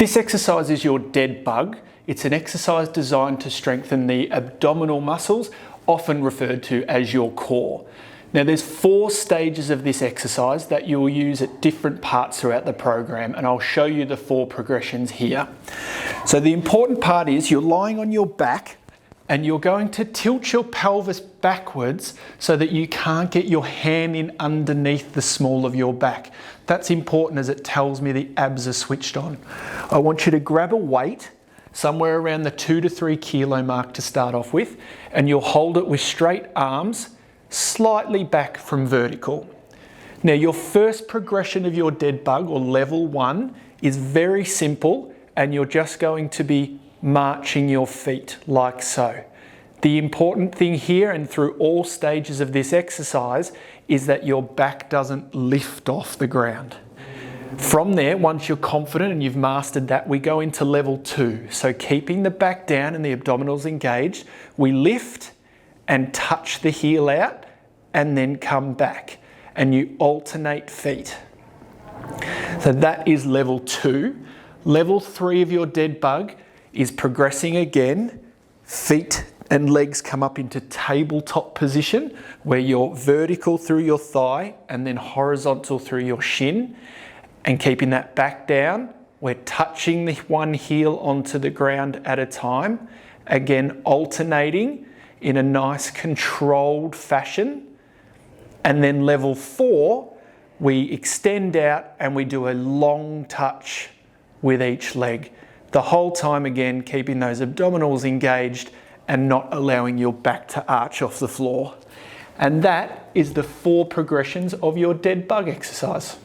This exercise is your dead bug. It's an exercise designed to strengthen the abdominal muscles, often referred to as your core. Now there's 4 stages of this exercise that you'll use at different parts throughout the program, and I'll show you the 4 progressions here. So the important part is you're lying on your back and you're going to tilt your pelvis backwards so that you can't get your hand in underneath the small of your back. That's important as it tells me the abs are switched on. I want you to grab a weight somewhere around the 2 to 3 kilo mark to start off with, and you'll hold it with straight arms, slightly back from vertical. Now your first progression of your dead bug, or level 1, is very simple, and you're just going to be marching your feet like so. The important thing here and through all stages of this exercise is that your back doesn't lift off the ground. From there, once you're confident and you've mastered that, we go into level 2. So keeping the back down and the abdominals engaged, we lift and touch the heel out and then come back, and you alternate feet. So that is level 2. Level 3 of your dead bug is progressing again. Feet and legs come up into tabletop position where you're vertical through your thigh and then horizontal through your shin, and keeping that back down, we're touching the one heel onto the ground at a time, again alternating in a nice controlled fashion. And then level 4, we extend out and we do a long touch with each leg. The whole time again, keeping those abdominals engaged and not allowing your back to arch off the floor. And that is the 4 progressions of your dead bug exercise.